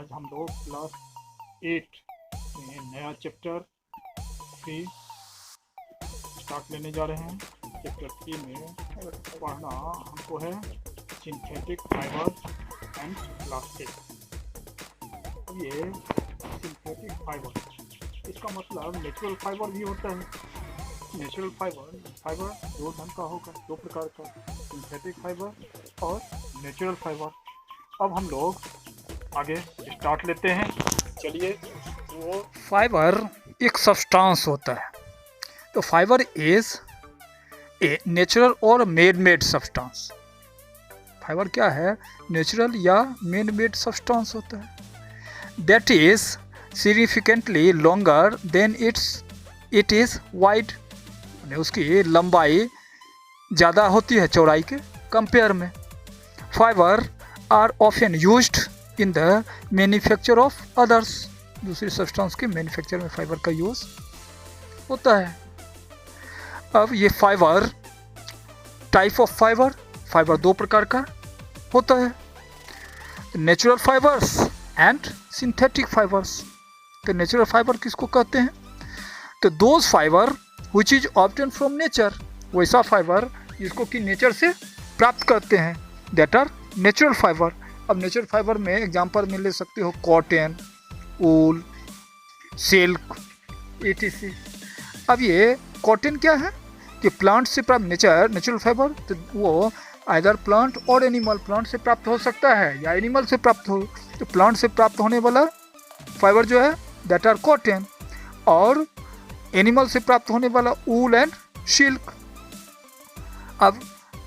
आज हम लोग क्लास 8 में नया चैप्टर 3 स्टार्ट लेने जा रहे हैं। चैप्टर 3 में पढ़ना हमको है सिंथेटिक फाइबर एंड प्लास्टिक। अब ये सिंथेटिक फाइबर, इसका मतलब नेचुरल फाइबर भी होता है। नेचुरल फाइबर दो ढंग का होगा, दो प्रकार का, सिंथेटिक फाइबर और नेचुरल फाइबर। अब हम लोग आगे स्टार्ट लेते हैं। चलिए। वो फाइबर एक सब्सटेंस होता है, तो फाइबर इज ए नेचुरल और मेड सब्सटेंस। फाइबर क्या है? नेचुरल या मेड सब्सटेंस होता है। That is significantly longer than it is wide. उसकी लंबाई ज़्यादा होती है चौड़ाई के कंपेयर में। Fibre are often used in the manufacture of others. दूसरी सब्सटेंस के मैन्युफैक्चर में फाइबर का यूज़ होता है। अब ये फाइबर, टाइप ऑफ फाइबर दो प्रकार का होता है, natural fibres and synthetic fibres. तो नेचुरल फाइबर किसको कहते हैं? तो those fibre which is obtain from nature, वैसा फाइबर जिसको कि नेचर से प्राप्त करते हैं, दैट आर नेचुरल फाइबर। अब नेचुरल फाइबर में एग्जांपल में ले सकते हो कॉटन, वूल, सिल्क, etc। अब ये कॉटन क्या है कि प्लांट से प्राप्त नेचुरल फाइबर, तो वो आइदर प्लांट और एनिमल, प्लांट से प्राप्त हो सकता है या एनिमल से प्राप्त हो। तो प्लांट से प्राप्त होने वाला फाइबर जो है दैट आर कॉटन, और एनिमल से प्राप्त होने वाला वूल एंड सिल्क। अब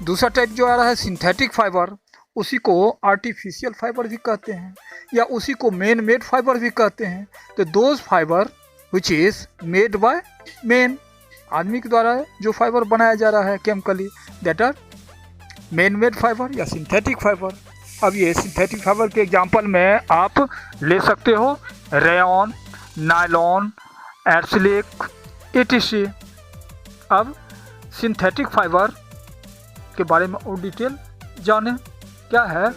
दूसरा टाइप जो आ रहा है सिंथेटिक फाइबर, उसी को आर्टिफिशियल फाइबर भी कहते हैं या उसी को मेड फाइबर भी कहते हैं। तो those fibre which is made by man, आदमी के द्वारा जो फाइबर बनाया जा रहा है chemically, that are made fibre या सिंथेटिक फाइबर। अब ये सिंथेटिक फाइबर के एग्जांपल में आप ले सकते हो रेयॉन, नायलॉन, एर्सिलिक, etc। अब सिंथेटिक फाइबर के बारे में और डिटेल जाने। क्या है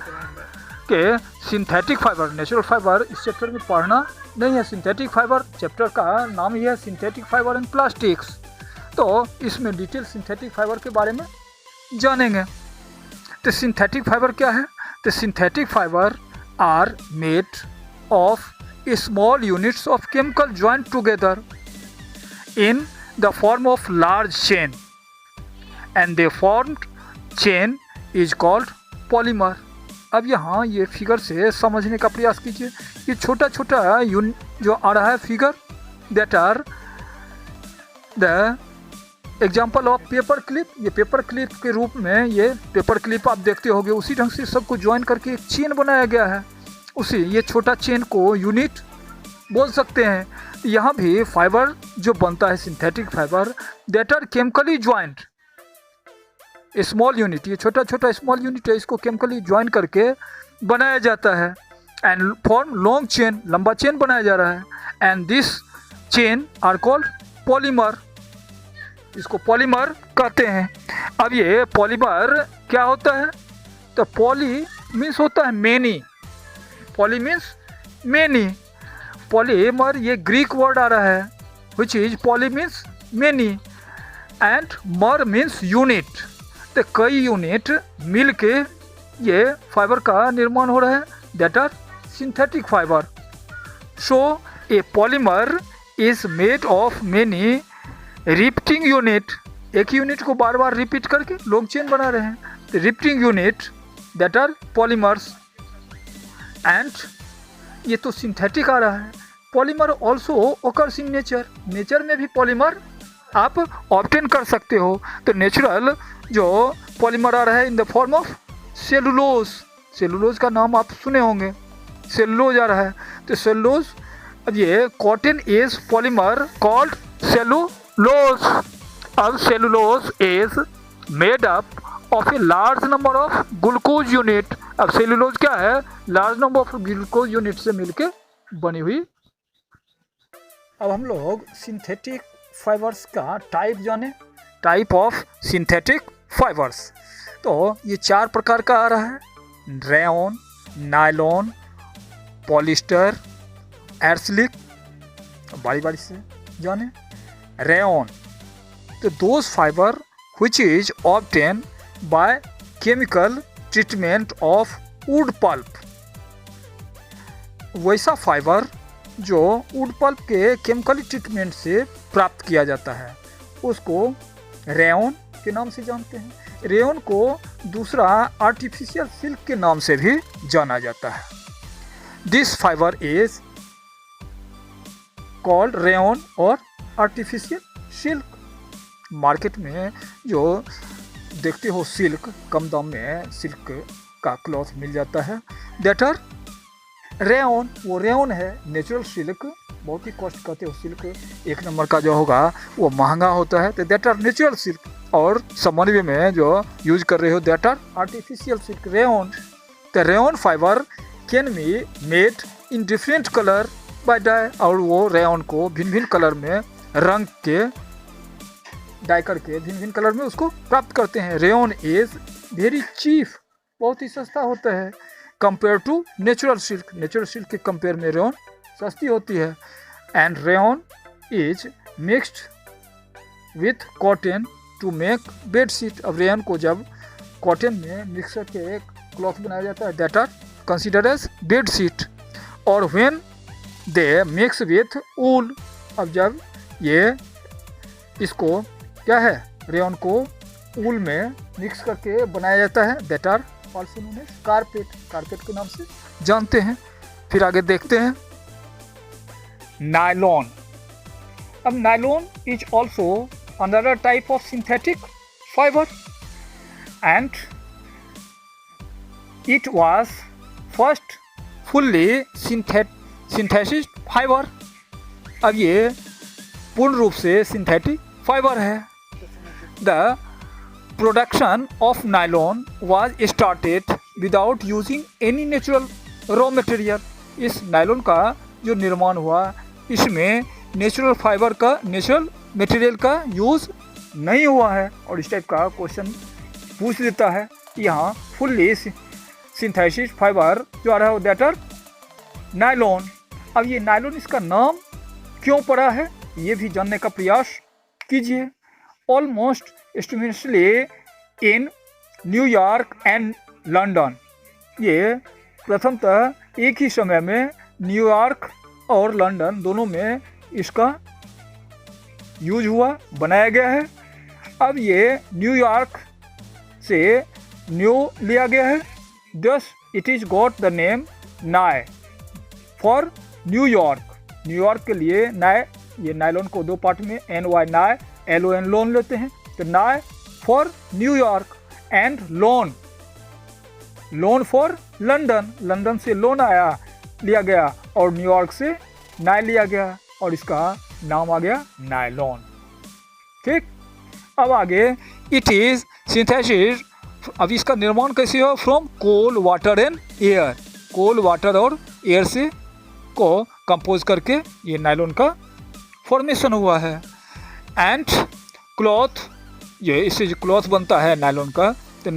कि सिंथेटिक फाइबर, नेचुरल फाइबर इस चैप्टर में पढ़ना नहीं है। सिंथेटिक फाइबर चैप्टर का नाम ही है सिंथेटिक फाइबर एंड प्लास्टिक्स, तो इसमें डिटेल सिंथेटिक फाइबर के बारे में जानेंगे। तो सिंथेटिक फाइबर क्या है? तो synthetic fibre are made of small units of chemical joint together in the form of large chain, and the formed chain is called polymer। अब यहाँ ये फिगर से समझने का प्रयास कीजिए। ये छोटा छोटा जो आ रहा है figure, that are the example of paper clip. ये पेपर क्लिप के रूप में ये पेपर क्लिप आप देखते होंगे, उसी ढंग से सबको ज्वाइन करके एक चेन बनाया गया है। उसी ये छोटा चेन को यूनिट बोल सकते हैं। यहाँ भी फाइबर जो बनता है synthetic fibre, that are chemically joint small unit. ये छोटा छोटा स्मॉल यूनिट है, इसको केमिकली ज्वाइन करके बनाया जाता है। एंड फॉर्म लॉन्ग चेन, लंबा चेन बनाया जा रहा है। And this chain are called polymer, इसको पॉलीमर कहते हैं। अब ये पॉलीमर क्या होता है? तो पॉली मीन्स होता है many, poly means many. Polymer ये ग्रीक वर्ड आ रहा है, which is poly means many and मर मीन्स यूनिट। तो कई यूनिट मिल के ये फाइबर का निर्माण हो रहा है, that are synthetic fibre. So a polymer is made of many repeating unit. एक यूनिट को बार बार रिपीट करके लॉन्ग चेन बना रहे हैं, तो repeating unit that are polymers. And ये तो सिंथेटिक आ रहा है। Polymer also occurs in nature, nature में भी पॉलीमर आप ऑब्टेन कर सकते हो। तो नेचुरल जो पॉलीमर आ रहा है in the form of cellulose, cellulose का नाम आप सुने होंगे, सेलुलोज आ रहा है। तो सेलुलोज, अब ये cotton is polymer called cellulose. अब cellulose is made up of a large number of glucose unit. अब सेलुलोज क्या है? Large number of glucose unit से मिलके बनी हुई। अब हम लोग सिंथेटिक फाइबर्स का टाइप जाने, टाइप ऑफ सिंथेटिक फाइबर्स। तो ये चार प्रकार का आ रहा है, रेयॉन, नायलॉन, पॉलिस्टर, एर्सलिक, बारी बारी से जाने, रेयन। तो those fibre which is obtained by chemical treatment of wood pulp। वैसा फाइबर जो वुड पल्प के केमिकली ट्रीटमेंट से प्राप्त किया जाता है उसको रेयन के नाम से जानते हैं। रेयन को दूसरा आर्टिफिशियल सिल्क के नाम से भी जाना जाता है। This fibre is called rayon और आर्टिफिशियल सिल्क। मार्केट में जो देखते हो सिल्क, कम दाम में सिल्क का क्लॉथ मिल जाता है, दैट आर रेयन। वो रेयन है, नेचुरल सिल्क। बहुत ही कॉस्ट कहते हो सिल्क, एक नंबर का जो होगा वो महंगा होता है, तो दैट आर नेचुरल सिल्क। और सामान्य में जो यूज कर रहे हो that are artificial silk, rayon. तो rayon fibre can be made in different colour by dye. और वो रेयन को भिन्न भिन्न कलर में रंग के डाई करके भिन्न भिन्न कलर में उसको प्राप्त करते हैं। रेयन इज वेरी चीप, बहुत ही सस्ता होता है compare to natural silk. Natural silk के कंपेयर में रेयन सस्ती होती है। And rayon is mixed with cotton to make bed sheet. अब रेयन को जब कॉटन में मिक्स करके एक क्लॉथ बनाया जाता है that are considered as bed sheet. और when they mix with wool, अब जब ये इसको क्या है रेयन को वूल में मिक्स करके बनाया जाता है that are also known as carpet. Carpet के नाम से जानते हैं। फिर आगे देखते हैं नायलॉन। अब nylon is also another type of synthetic fibre and it was first fully synthesis fibre. अब ये पूर्ण रूप से सिंथेटिक फाइबर है। The production of nylon was started without using any natural raw material. इस नायलॉन का जो निर्माण हुआ इसमें नेचुरल फाइबर का, नेचुरल मटेरियल का यूज़ नहीं हुआ है। और इस टाइप का क्वेश्चन पूछ देता है। यहाँ फुल्ली सिंथेसिस फाइबर जो आ रहा है दैट आर नायलॉन। अब ये नायलॉन इसका नाम क्यों पड़ा है ये भी जानने का प्रयास कीजिए। Almost एस्टिमेटली in New York and London, ये प्रथमतः एक ही समय में न्यूयॉर्क और लंदन दोनों में इसका यूज हुआ, बनाया गया है। अब ये न्यूयॉर्क से न्यू लिया गया है, thus it is got the name नाय फॉर न्यूयॉर्क। न्यूयॉर्क के लिए नाय, ये नायलॉन को दो पार्ट में NY नाय, LON लोन लेते हैं, तो नाय for New York and loan for London. London से लोन आया लिया गया और न्यूयॉर्क से नाय लिया गया और इसका नाम आ गया नायलॉन। ठीक, अब आगे इट इज सिंथेसिस। अब इसका निर्माण कैसे हो? From coal, water and air. Coal, water और एयर से को कंपोज करके ये नायलॉन का फॉर्मेशन हुआ है। एंड क्लॉथ, ये इससे जो क्लॉथ बनता है नायलॉन का, तो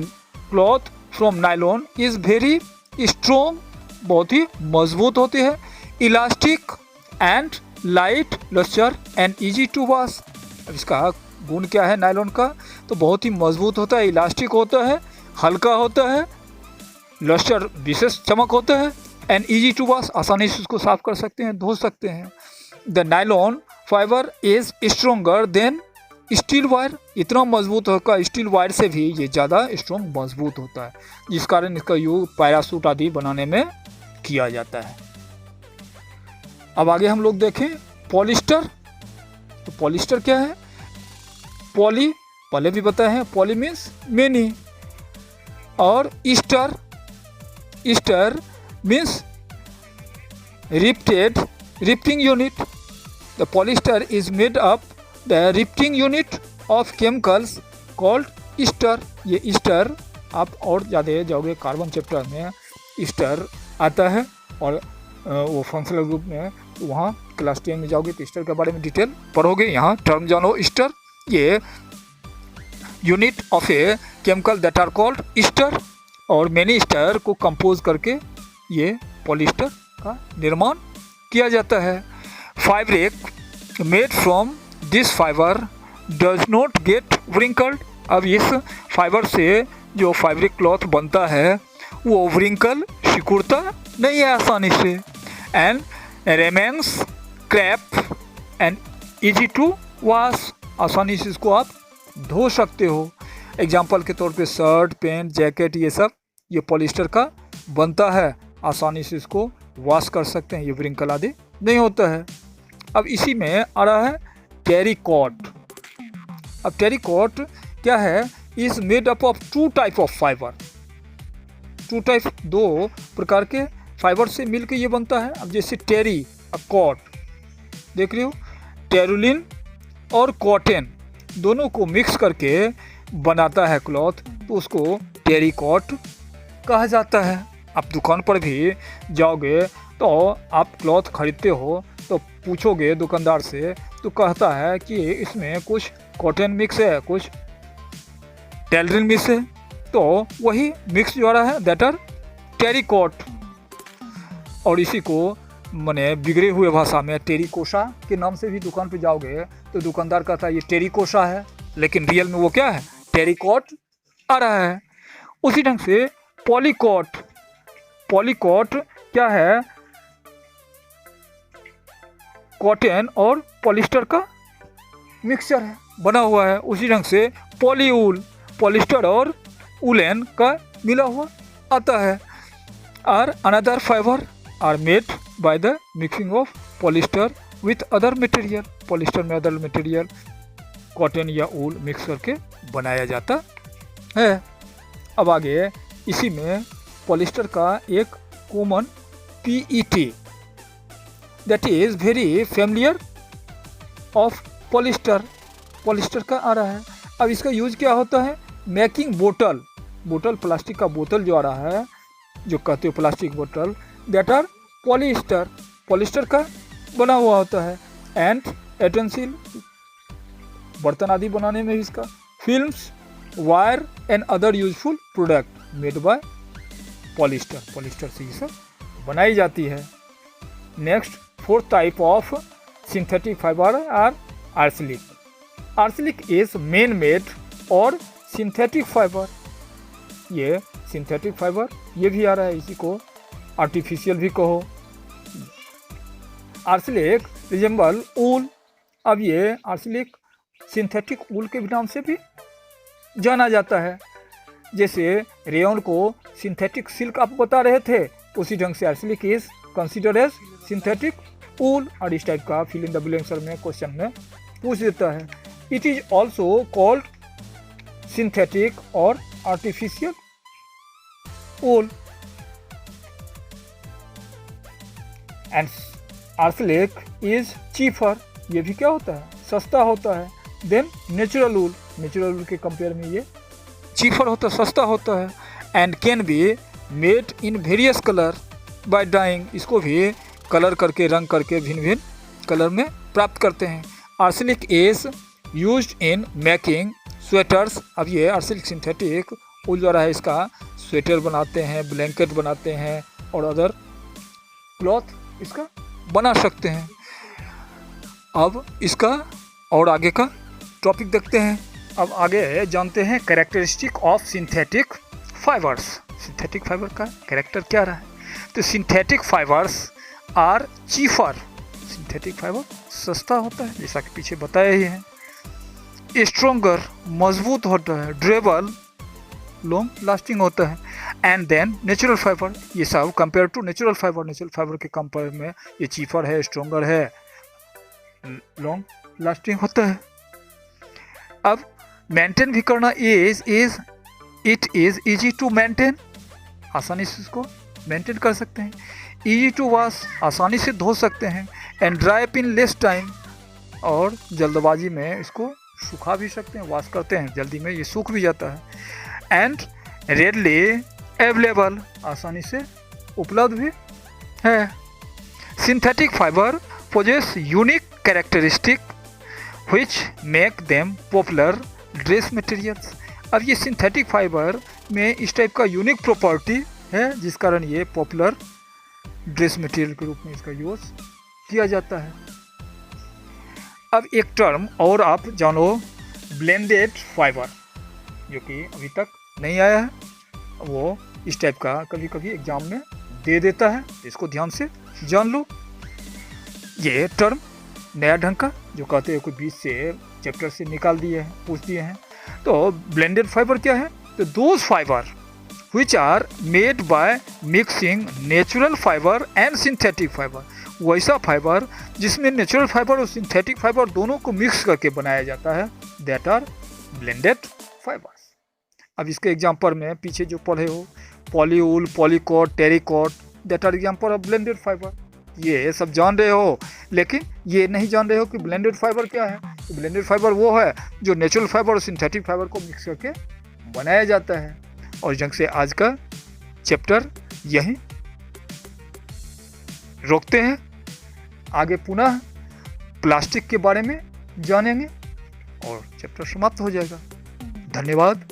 cloth from nylon is very strong, बहुत ही मजबूत होते हैं, elastic and light, lustre and easy to wash. अब इसका गुण क्या है नायलॉन का? तो बहुत ही मजबूत होता है, इलास्टिक होता है, हल्का होता है, लस्टर विशेष चमक होता है, एंड इजी टू वॉश, आसानी से उसको साफ कर सकते हैं, धो सकते हैं। The nylon fibre is stronger then steel wire. इतना मजबूत होगा स्टील वायर से भी ये ज़्यादा स्ट्रॉन्ग मजबूत होता है, जिस कारण इसका यूज पैरासूट आदि बनाने में किया जाता है। अब आगे हम लोग देखें पॉलिस्टर। तो पॉलिस्टर क्या है? पॉली पहले भी बताए हैं, पॉली मीन्स मेनी, और Easter, Easter means rifting unit. The polyester is made up the rifting unit of chemicals called Easter. ये ईस्टर आप और ज़्यादा जाओगे कार्बन चैप्टर में ईस्टर आता है, और वो फंक्शनल ग्रुप में वहाँ क्लास 10 में जाओगे तो ईस्टर के बारे में डिटेल पढ़ोगे। यहाँ टर्म जानो ईस्टर, ये unit of a chemical that are called ester, और मैनी ईस्टर को कंपोज करके ये पॉलिस्टर का निर्माण किया जाता है। Fabric made from this fibre does not get wrinkled. अब इस फाइबर से जो फैब्रिक क्लॉथ बनता है वो व्रिंकल सिकुड़ता नहीं है आसानी से। And remains crisp and easy to wash. आसानी से इसको आप धो सकते हो। एग्जाम्पल के तौर पे शर्ट, पैंट, जैकेट ये सब ये पॉलिस्टर का बनता है, आसानी से इसको वॉश कर सकते हैं, ये व्रिंकल आदि नहीं होता है। अब इसी में आ रहा है टेरिकॉट। अब टेरिकॉट क्या है? Is made up of two type of fibre. Two type, दो प्रकार के फाइबर से मिलकर ये बनता है। अब जैसे टेरी और कॉट देख रहे हो, टेरुलिन और कॉटन दोनों को मिक्स करके बनाता है क्लॉथ, तो उसको टेरिकॉट कहा जाता है। आप दुकान पर भी जाओगे तो आप क्लॉथ खरीदते हो तो पूछोगे दुकानदार से, तो कहता है कि इसमें कुछ कॉटन मिक्स है, कुछ टेरिलिन मिक्स है, तो वही मिक्स जो आ रहा है दैट आर टेरिकॉट। और इसी को माने बिगड़े हुए भाषा में टेरिकोशा के नाम से भी दुकान पे जाओगे तो दुकानदार कहता है ये टेरिकोशा है, लेकिन रियल में वो क्या है? टेरिकॉट आ रहा है। उसी ढंग से पॉलीकॉट। पॉलीकॉट क्या है? कॉटन और पॉलिस्टर का मिक्सचर है, बना हुआ है। उसी ढंग से पॉलीवूल, पॉलिस्टर और उलेन का मिला हुआ आता है। और another fibre are made by the mixing of polyester with other material. Polyester में अदर मटेरियल कॉटन या ऊल मिक्स करके बनाया जाता है। अब आगे इसी में पॉलिस्टर का एक common PET that is very familiar of polyester. Polyester का आ रहा है। अब इसका यूज क्या होता है? मेकिंग बोतल। बोतल, प्लास्टिक का बोतल जो आ रहा है, जो कहते हो प्लास्टिक बोतल, दैट आर पॉलिस्टर। पॉलिस्टर का बना हुआ होता है। एंड यूटेंसिल, बर्तन आदि बनाने में इसका। Films, wire and other useful product made by polyester. Polyester से ये सब बनाई जाती है। Next, fourth type of synthetic fibre are arsenic. Arsenic is man made और सिंथेटिक फाइबर। ये सिंथेटिक फाइबर ये भी आ रहा है, इसी को आर्टिफिशियल भी कहो। आर्सेनिक रिजेंबल ऊल। अब ये आर्सेनिक सिंथेटिक ऊल के नाम से भी जाना जाता है। जैसे रेयन को सिंथेटिक सिल्क आप बता रहे थे, उसी ढंग से arsenic is considered as synthetic wool. और इस टाइप का फिल इन द ब्लैंक्स में क्वेश्चन में पूछ देता है। It is also called synthetic और artificial wool. And arsenic is cheaper. ये भी क्या होता है? सस्ता होता है। Than natural wool. Natural wool के कंपेयर में ये चीफर होता है, सस्ता होता है। And can be made in various colour by dyeing. इसको भी कलर करके, रंग करके भिन्न भिन्न कलर में प्राप्त करते हैं। Arsenic is used in making sweaters. अब ये आर्सेनिक सिंथेटिक ऊल जो रहा है, इसका स्वेटर बनाते हैं, ब्लैंकेट बनाते हैं और अदर क्लॉथ इसका बना सकते हैं। अब इसका और आगे का टॉपिक देखते हैं। अब आगे जानते हैं characteristic of synthetic fibres. Synthetic fibre का कैरेक्टर क्या रहा है? तो synthetic fibres are cheaper. Synthetic fibre सस्ता होता है, जैसा कि पीछे बताया ही है। स्ट्रोंगर, मजबूत होता है। ड्यूरेबल, लॉन्ग लास्टिंग होता है। एंड देन नेचुरल फाइबर, ये सब compare to natural fibre. Natural fibre के कंपेयर में ये चीफर है, स्ट्रोंगर है, लॉन्ग लास्टिंग होता है। अब मेंटेन भी करना it is easy to maintain. आसानी से इसको मेंटेन कर सकते हैं। इजी टू वॉश, आसानी से धो सकते हैं। And dry up in less time, और जल्दबाजी में इसको सुखा भी सकते हैं, वॉश करते हैं जल्दी में ये सूख भी जाता है। एंड रेडली अवेलेबल, आसानी से उपलब्ध भी है। Synthetic fibre possess unique characteristic which make them popular dress materials. अब ये सिंथेटिक फाइबर में इस टाइप का यूनिक प्रॉपर्टी है जिस कारण ये पॉपुलर ड्रेस मटेरियल के रूप में इसका यूज किया जाता है। अब एक टर्म और आप जानो, ब्लेंडेड फाइबर, जो कि अभी तक नहीं आया है, वो इस टाइप का कभी कभी एग्जाम में दे देता है, इसको ध्यान से जान लो। ये टर्म नया ढंग का जो कहते हैं कोई बीच से चैप्टर से निकाल दिए हैं, पूछ दिए हैं। तो ब्लेंडेड फाइबर क्या है? तो those fibre which are made by mixing natural fibre and synthetic fibre, वैसा फाइबर जिसमें नेचुरल फाइबर और सिंथेटिक फाइबर दोनों को मिक्स करके बनाया जाता है, दैट आर ब्लेंडेड फाइबर्स। अब इसके एग्जाम्पल में पीछे जो पढ़े हो, polywool, polycot, terrycot, that are example of blended fibre. ये सब जान रहे हो, लेकिन ये नहीं जान रहे हो कि ब्लेंडेड फाइबर क्या है। तो ब्लेंडेड फाइबर वो है जो नेचुरल फाइबर और सिंथेटिक फाइबर को मिक्स करके बनाया जाता है। और जंग से आज का चैप्टर यहीं रोकते हैं, आगे पुनः प्लास्टिक के बारे में जानेंगे और चैप्टर समाप्त हो जाएगा। धन्यवाद।